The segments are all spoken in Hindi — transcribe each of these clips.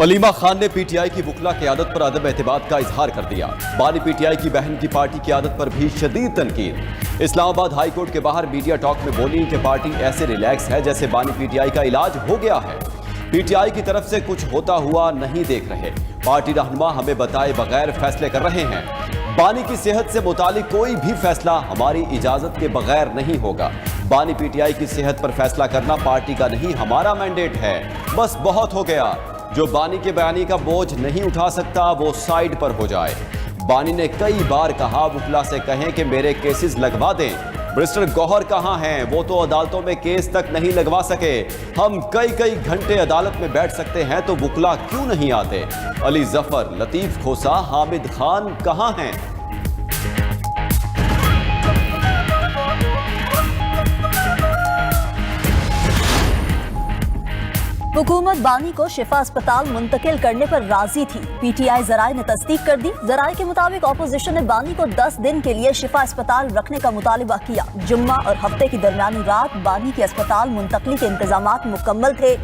अलीमा खान ने पीटीआई की वुकला क़यादत पर अदम एतमाद का इजहार कर दिया। बानी पीटीआई की बहन की पार्टी क़यादत पर भी शदीद तनकीद। इस्लामाबाद हाई कोर्ट के बाहर मीडिया टॉक में बोली कि पार्टी ऐसे रिलैक्स है जैसे बानी पीटीआई का इलाज हो गया है। पीटीआई की तरफ से कुछ होता हुआ नहीं देख रहे। पार्टी रहनुमा हमें बताए बगैर फैसले कर रहे हैं। बानी की सेहत से मुतालिक कोई भी फैसला हमारी इजाजत के बगैर नहीं होगा। बानी पीटीआई की सेहत पर फैसला करना पार्टी का नहीं, हमारा मैंडेट है। बस बहुत हो गया। जो बानी के बयानी का बोझ नहीं उठा सकता वो साइड पर हो जाए। बानी ने कई बार कहा वुकला से कहें कि मेरे केसेस लगवा दें। बैरिस्टर गौहर कहां हैं? वो तो अदालतों में केस तक नहीं लगवा सके। हम कई घंटे अदालत में बैठ सकते हैं तो वुकला क्यों नहीं आते? अली जफर, लतीफ खोसा, हामिद खान कहां हैं? हुकूमत बानी को शिफा अस्पताल मुंतकिल करने पर राजी थी। पीटीआई जराए ने तस्दीक कर दी। जराए के मुताबिक ऑपोजिशन ने बानी को 10 दिन के लिए शिफा अस्पताल रखने का मुतालिबा किया। जुम्मा और हफ्ते की दरमियानी रात बानी के अस्पताल मुंतकली के इंतजामात मुकम्मल थे।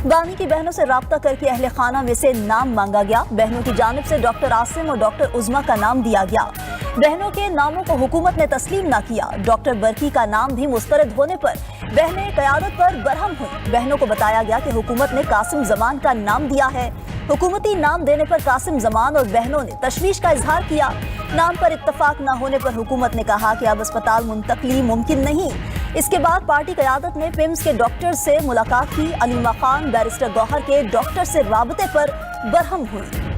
बानी की बहनों से राब्ता करके अहले खाना में से नाम मांगा गया। बहनों की जानिब से डॉक्टर आसिम और डॉक्टर उज़मा का नाम दिया गया। बहनों के नामों को हुकूमत ने तस्लीम न किया। डॉक्टर बरकी का नाम भी मुस्तरद होने पर बहनें क़यादत पर बरहम हुई। बहनों को बताया गया कि हुकूमत ने कासिम जमान का नाम दिया है। हुकूमती नाम देने पर कासिम जमान और बहनों ने तशवीश का इजहार किया। नाम पर इत्तफाक न होने पर हुकूमत ने कहा कि अब अस्पताल मुंतकली मुमकिन नहीं। इसके बाद पार्टी क़यादत ने पिम्स के डॉक्टर से मुलाकात की। अलीमा खान बैरिस्टर गौहर के डॉक्टर से राबते पर बरहम हुई।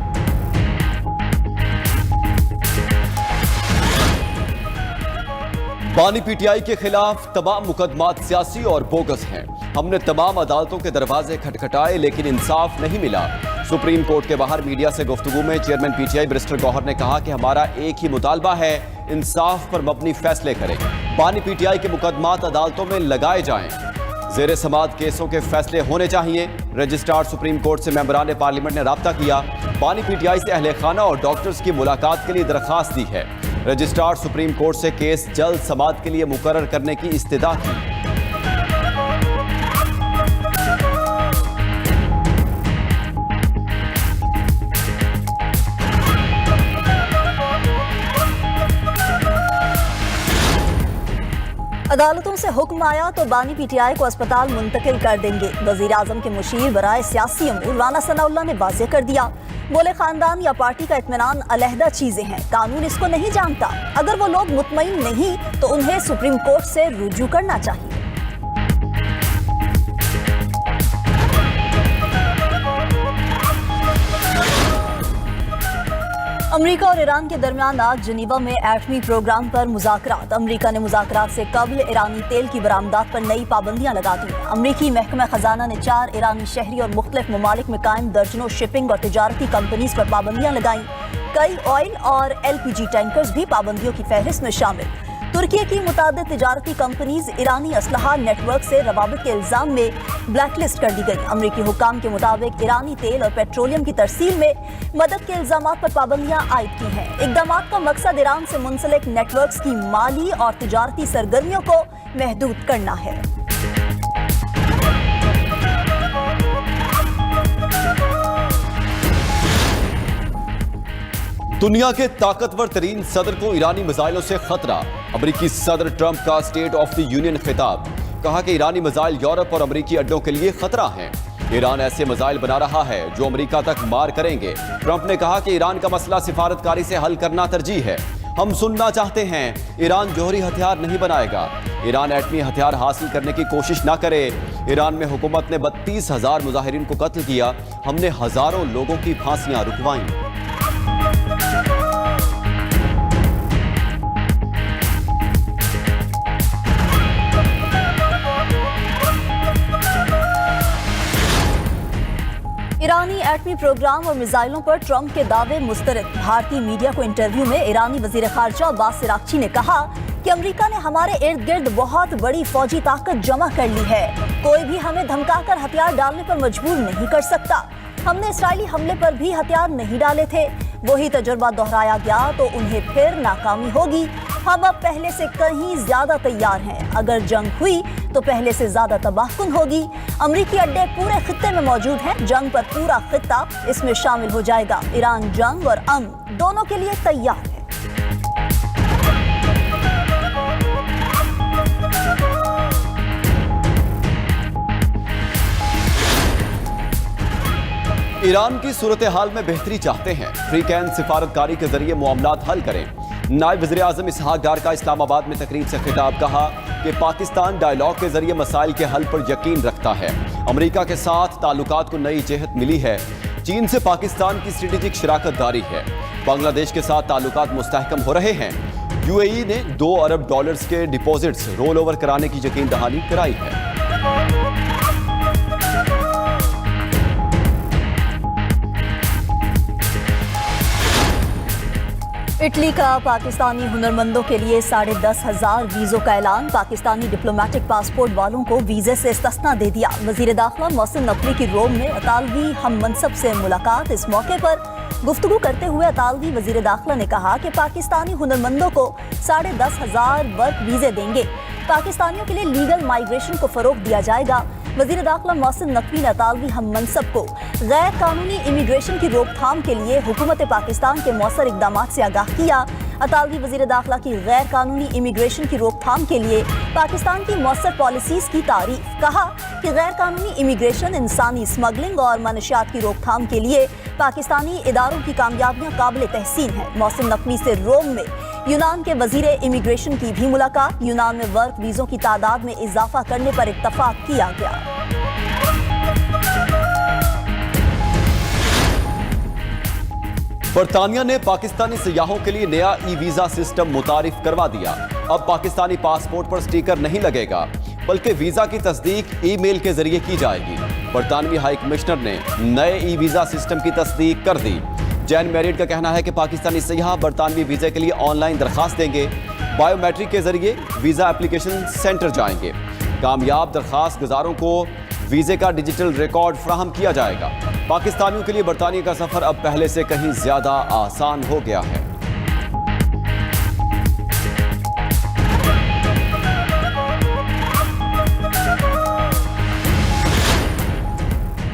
बानी पीटीआई के खिलाफ तमाम मुकदमात सियासी और बोगस हैं। हमने तमाम अदालतों के दरवाजे खटखटाए लेकिन इंसाफ नहीं मिला। सुप्रीम कोर्ट के बाहर मीडिया से गुफ्तगू में चेयरमैन पीटीआई बैरिस्टर गौहर ने कहा कि हमारा एक ही मुतालबा है, इंसाफ पर मबनी फैसले करें। बानी पीटीआई के मुकदमात अदालतों में लगाए जाएं। ज़ेर समात केसों के फैसले होने चाहिए। रजिस्ट्रार सुप्रीम कोर्ट से मेंबरान पार्लियामेंट ने राब्ता किया। बानी पीटीआई से अहले खाना और डॉक्टर्स की मुलाकात के लिए दरख्वास्त दी है। रजिस्ट्रार सुप्रीम कोर्ट से केस जल्द समात के लिए मुकर्रर करने की इस्तिदा की। अदालतों से हुक्म आया तो बानी पीटीआई को अस्पताल मुंतकिल कर देंगे। वजीर आजम के मुशीर बराए सियासी अमूर राना सनाउल्लाह ने वाज़ेह कर दिया। बोले खानदान या पार्टी का इत्मीनान अलहदा चीजें हैं, कानून इसको नहीं जानता। अगर वो लोग मुतमईन नहीं तो उन्हें सुप्रीम कोर्ट से रुजू करना चाहिए। अमेरिका और ईरान के दरमियान आज जिनीवा में एटमी प्रोग्राम पर मुज़ाकरात। अमेरिका ने मुज़ाकरात से कबल ईरानी तेल की बरामदात पर नई पाबंदियां लगा दी। अमेरिकी महकमा खजाना ने 4 ईरानी शहरी और मुख्तलिफ ममालिक में कायम दर्जनों शिपिंग और तिजारती कंपनीज पर पाबंदियां लगाई। कई ऑयल और LPG टैंकर्स भी पाबंदियों की फहरिस्त में शामिल। तुर्की की मुतादिद तिजारती कंपनीज ईरानी असलहा नेटवर्क से रवाबित के इल्जाम में ब्लैकलिस्ट कर दी गई। अमरीकी हुक्काम के मुताबिक ईरानी तेल और पेट्रोलियम की तरसील में मदद के इल्जाम पर पाबंदियां आयद की हैं। इक़दामात का मकसद ईरान से मुंसलिक नेटवर्क्स की माली और तिजारती सरगर्मियों को महदूद करना है। दुनिया के ताकतवर तरीन सदर को ईरानी मिसाइलों से खतरा। अमेरिकी सदर ट्रंप का स्टेट ऑफ द यूनियन खिताब। कहा कि ईरानी मिसाइल यूरोप और अमेरिकी अड्डों के लिए खतरा हैं। ईरान ऐसे मिसाइल बना रहा है जो अमेरिका तक मार करेंगे। ट्रंप ने कहा कि ईरान का मसला सिफारतकारी से हल करना तरजीह है। हम सुनना चाहते हैं, ईरान जोहरी हथियार नहीं बनाएगा। ईरान एटमी हथियार हासिल करने की कोशिश ना करे। ईरान में हुकूमत ने 32,000 मुजाहिरीन को कत्ल किया। हमने हजारों लोगों की फांसियां रुकवाईं। ईरानी एटमी प्रोग्राम और मिसाइलों पर ट्रंप के दावे मुस्तरद। भारतीय मीडिया को इंटरव्यू में ईरानी वजीर खारजा अब्बास सिरागची ने कहा कि अमेरिका ने हमारे इर्द गिर्द बहुत बड़ी फौजी ताकत जमा कर ली है। कोई भी हमें धमकाकर हथियार डालने पर मजबूर नहीं कर सकता। हमने इसराइली हमले पर भी हथियार नहीं डाले थे। वही तजुर्बा दोहराया गया तो उन्हें फिर नाकामी होगी। हम अब पहले से कहीं ज्यादा तैयार हैं। अगर जंग हुई तो पहले से ज्यादा तबाहकुन होगी। अमरीकी अड्डे पूरे खित्ते में मौजूद हैं। जंग पर पूरा खित्ता इसमें शामिल हो जाएगा। ईरान जंग और अमन दोनों के लिए तैयार है। ईरान की सूरत हाल में बेहतरी चाहते हैं। फ्री कैन सिफारतकारी के जरिए मामलात हल करें। नायब वज़ीर आज़म इसहाक डार का इस्लामाबाद में तकरीब से खिताब। कहा कि पाकिस्तान डायलॉग के जरिए मसाइल के हल पर यकीन रखता है। अमेरिका के साथ ताल्लुकात को नई जेहत मिली है। चीन से पाकिस्तान की स्ट्रेटेजिक शराकत जारी है। बांग्लादेश के साथ ताल्लुकात मुस्तहकम हो रहे हैं। यूएई ने $2 अरब के डिपॉजिट्स रोल ओवर कराने की यकीन दहानी कराई है। इटली का पाकिस्तानी हुनरमंदों के लिए 10,500 वीज़ों का ऐलान। पाकिस्तानी डिप्लोमेटिक पासपोर्ट वालों को वीज़े से इस्तिस्ना दे दिया। वज़ीर दाखिला मोहसिन नकवी की रोम में अतालवी हम मनसब से मुलाकात। इस मौके पर गुफ्तगू करते हुए अतालवी वज़ीर दाखिला ने कहा कि पाकिस्तानी हुनरमंदों को 10,500 वर्क वीज़े देंगे। पाकिस्तानियों के लिए लीगल माइग्रेशन को फ़रोग़ दिया जाएगा। वज़ीर दाखिला मोहसिन नकवी ने अतालवी हम मनसब को गैर कानूनी इमिग्रेशन की रोकथाम के लिए हुकूमत पाकिस्तान के मौसर इक़दामात से आगाह किया। अतालवी वज़ीर दाखिला की गैर कानूनी इमिग्रेशन की रोकथाम के लिए पाकिस्तान की मौसर पॉलिसीज़ की तारीफ। कहा कि गैर कानूनी इमिग्रेशन, इंसानी स्मगलिंग और मनशियात की रोकथाम के लिए पाकिस्तानी इदारों की कामयाबियाँ काबिल तहसीन है। मोहसिन नकवी से रोम में यूनान के वज़ीर इमिग्रेशन की भी मुलाकात। यूनान में वर्क वीज़ों की तादाद में इजाफा करने पर इत्तफाक किया गया। बरतानिया ने पाकिस्तानी सयाहों के लिए नया ई-वीज़ा सिस्टम मुतारिफ करवा दिया। अब पाकिस्तानी पासपोर्ट पर स्टिकर नहीं लगेगा, बल्कि वीज़ा की तस्दीक ईमेल के जरिए की जाएगी। बरतानवी हाई कमिश्नर ने नए ई-वीज़ा सिस्टम की तस्दीक कर दी। जैन मैरिड का कहना है कि पाकिस्तानी सयाह बरतानवी वीज़े के लिए ऑनलाइन दरखास्त देंगे। बायोमेट्रिक के जरिए वीज़ा एप्लीकेशन सेंटर जाएंगे। कामयाब दरखास्त गुजारों को वीज़े का डिजिटल रिकॉर्ड फराहम किया जाएगा। पाकिस्तानियों के लिए बरतानिया का सफर अब पहले से कहीं ज्यादा आसान हो गया है।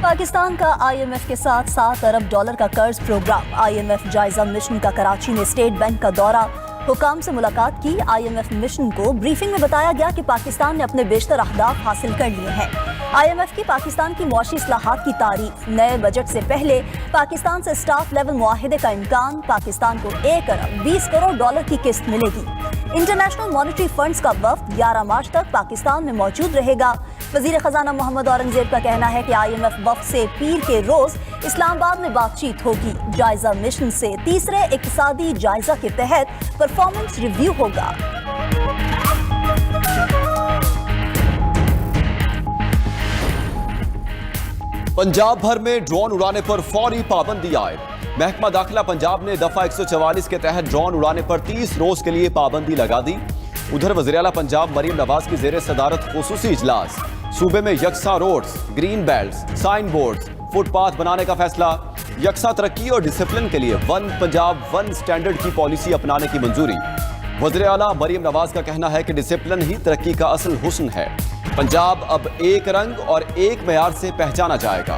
पाकिस्तान का IMF के साथ $7 अरब का कर्ज प्रोग्राम। IMF जायजा मिशन का कराची में स्टेट बैंक का दौरा। हुकाम से मुलाकात की। IMF मिशन को ब्रीफिंग में बताया गया कि पाकिस्तान ने अपने बेशतर अहदाफ हासिल कर लिए हैं। IMF की पाकिस्तान की मौशी इस्लाहात की तारीफ। नए बजट से पहले पाकिस्तान से स्टाफ लेवल मुआहिदे का इम्कान। पाकिस्तान को $1 अरब 20 करोड़ की किस्त मिलेगी। इंटरनेशनल मॉनेटरी फंड्स का वफ्द 11 मार्च तक पाकिस्तान में मौजूद रहेगा। वजीर खजाना मोहम्मद औरंगजेब का कहना है कि IMF वफ्द से पीर के रोज इस्लामाबाद में बातचीत होगी। जायजा मिशन से तीसरे इक्तिसादी जायजा के तहत परफॉर्मेंस रिव्यू होगा। पंजाब भर में ड्रोन उड़ाने पर फौरी पाबंदी आए। महकमा दाखिला पंजाब ने दफा 144 के तहत ड्रोन उड़ाने पर 30 रोज के लिए पाबंदी लगा दी। उधर वज़ीर आला पंजाब मरीम नवाज की जेर सदारत खुसूसी इजलास। सूबे में यकसा roads, green belts, sign boards, footpath बनाने का फैसला। यकसा तरक्की और डिसिप्लिन के लिए वन पंजाब वन स्टैंडर्ड की पॉलिसी अपनाने की मंजूरी। वज़ीर आला मरीम नवाज का कहना है कि डिसिप्लिन ही तरक्की का असल हुस्न है। पंजाब अब एक रंग और एक मेयार से पहचाना जाएगा।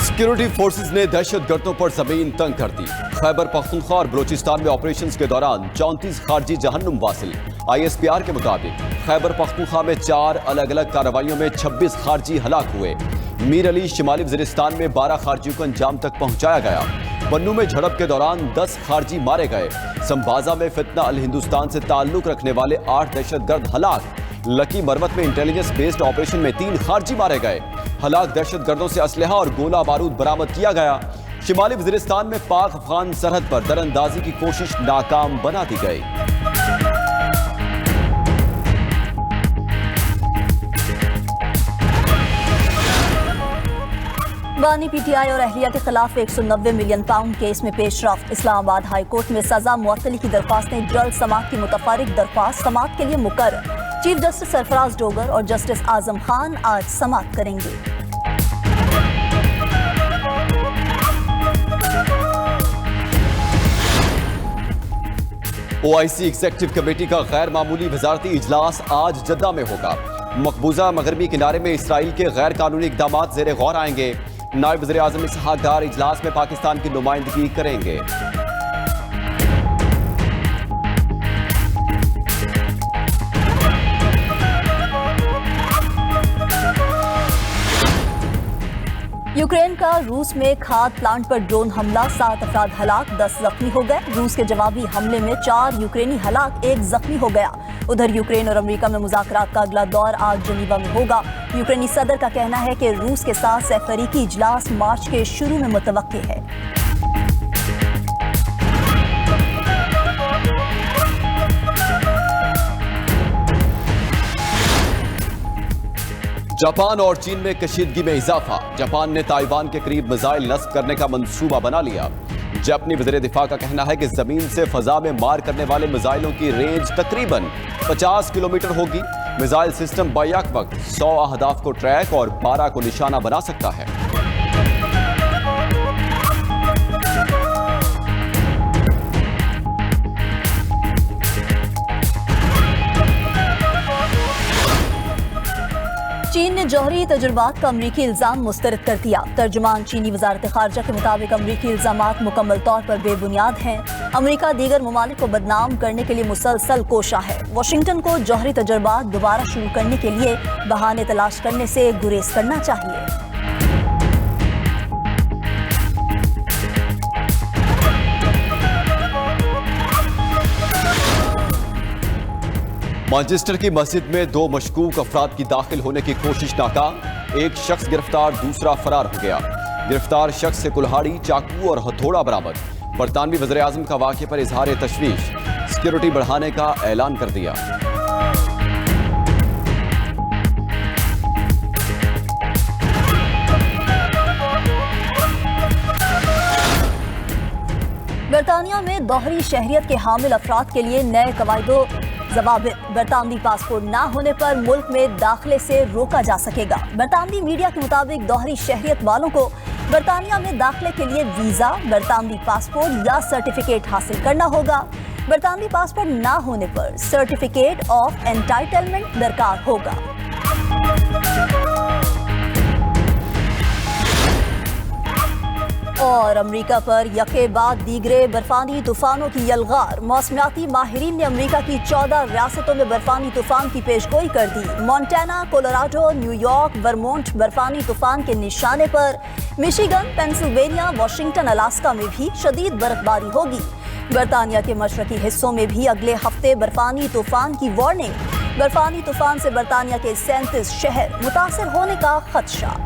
सिक्योरिटी फोर्सेस ने दहशतगर्दों पर जमीन तंग कर दी। खैबर पख्तूनख्वा और बलूचिस्तान में ऑपरेशंस के दौरान 34 खारजी जहन्नुम वासिल। ISPR के मुताबिक खैबर पख्तूनख्वा में 4 अलग अलग कार्रवाइयों में 26 खारजी हलाक हुए। मीर अली शिमाली वज़ीरिस्तान में 12 खारजियों को अंजाम तक पहुंचाया गया। बन्नू में झड़प के दौरान 10 खारजी मारे गए। संबाजा में फितना अल हिंदुस्तान से ताल्लुक रखने वाले 8 दहशतगर्द हलाक। लकी मरवत में इंटेलिजेंस बेस्ड ऑपरेशन में 3 खारजी मारे गए। हलाक दहशतगर्दों से असलहा और गोला बारूद बरामद किया गया। शिमाली वज़ीरिस्तान में पाक अफगान सरहद पर दरअंदाजी की कोशिश नाकाम बना दी गई। बानी PTI और अहलिया के खिलाफ 190 मिलियन पाउंड केस में पेशरफ्त। इस्लामाबाद हाई कोर्ट में सजा मुअत्तली की दरख्वास्तें जल्द समाअत की मुतफारिक दरख्वास्त समाअत के लिए मुकर्रर। चीफ जस्टिस सरफराज डोगर और जस्टिस आजम खान आज समाअत करेंगे। OIC एग्जीक्यूटिव कमेटी का गैर मामूली वजारती इजलास आज जद्दा में होगा। मकबूजा मगरबी किनारे में इसराइल के गैर कानूनी इकदाम ज़ेरे गौर आएंगे। नायब वज़ीर आज़म इसहाक डार इजलास में पाकिस्तान की नुमाइंदगी करेंगे। यूक्रेन का रूस में खाद प्लांट पर ड्रोन हमला, 7 अफराद हलाक, 10 जख्मी हो गए। रूस के जवाबी हमले में 4 यूक्रेनी हलाक, 1 जख्मी हो गया। उधर यूक्रेन और अमेरिका में मुज़ाकरात का अगला दौर आज जनीवा में होगा। यूक्रेनी सदर का कहना है कि रूस के साथ सहफरीकी इजलास मार्च के शुरू में मुतवक्के है। जापान और चीन में कशीदगी में इजाफा। जापान ने ताइवान के करीब मिसाइल नस्ब करने का मंसूबा बना लिया। जापानी वज़ीर दिफा का कहना है कि जमीन से फजा में मार करने वाले मिसाइलों की रेंज तकरीबन 50 किलोमीटर होगी। मिसाइल सिस्टम बैक वक्त 100 अहदाफ को ट्रैक और 12 को निशाना बना सकता है। चीन ने जौहरी तजुर्बात का अमरीकी इल्जाम मुस्तरद कर दिया। तर्जुमान चीनी वजारत खारजा के मुताबिक अमरीकी इल्जामात मुकम्मल तौर पर बेबुनियाद हैं। अमरीका दीगर ममालिक को बदनाम करने के लिए मुसलसल कोशा है। वाशिंगटन को जौहरी तजुर्बात दोबारा शुरू करने के लिए बहाने तलाश करने से गुरेज करना चाहिए। मैनचेस्टर की मस्जिद में 2 मशकूक अफराद की दाखिल होने की कोशिश नाकाम। एक शख्स गिरफ्तार, दूसरा फरार हो गया। गिरफ्तार शख्स से कुल्हाड़ी, चाकू और हथौड़ा बरामद। बरतानवी वज़ीर आज़म का वाक़े पर इजहार तशवीश, सिक्योरिटी बढ़ाने का ऐलान कर दिया। बरतानिया में दोहरी शहरियत के हामिल अफराद के लिए नए कवायदो जवाबित। बरतानवी पासपोर्ट ना होने पर मुल्क में दाखिले से रोका जा सकेगा। बरतानवी मीडिया के मुताबिक दोहरी शहरियत वालों को बरतानिया में दाखिले के लिए वीजा, बरतानवी पासपोर्ट या सर्टिफिकेट हासिल करना होगा। बरतानवी पासपोर्ट ना होने पर सर्टिफिकेट ऑफ एंटाइटलमेंट दरकार होगा। और अमेरिका पर यके बाद दीगरे बर्फानी तूफानों की यलगार। मौसमियाती माहिरीन ने अमेरिका की 14 रियासतों में बर्फानी तूफान की पेशगोई कर दी। मोंटाना, कोलोराडो, न्यूयॉर्क, वर्मोंट बर्फानी तूफान के निशाने पर। मिशिगन, पेंसिल्वेनिया, वाशिंगटन, अलास्का में भी शदीद बर्फबारी होगी। बरतानिया के मशरकी हिस्सों में भी अगले हफ्ते बर्फानी तूफान की वार्निंग। बर्फानी तूफान से बरतानिया के 37 शहर मुतासिर होने का खदशा।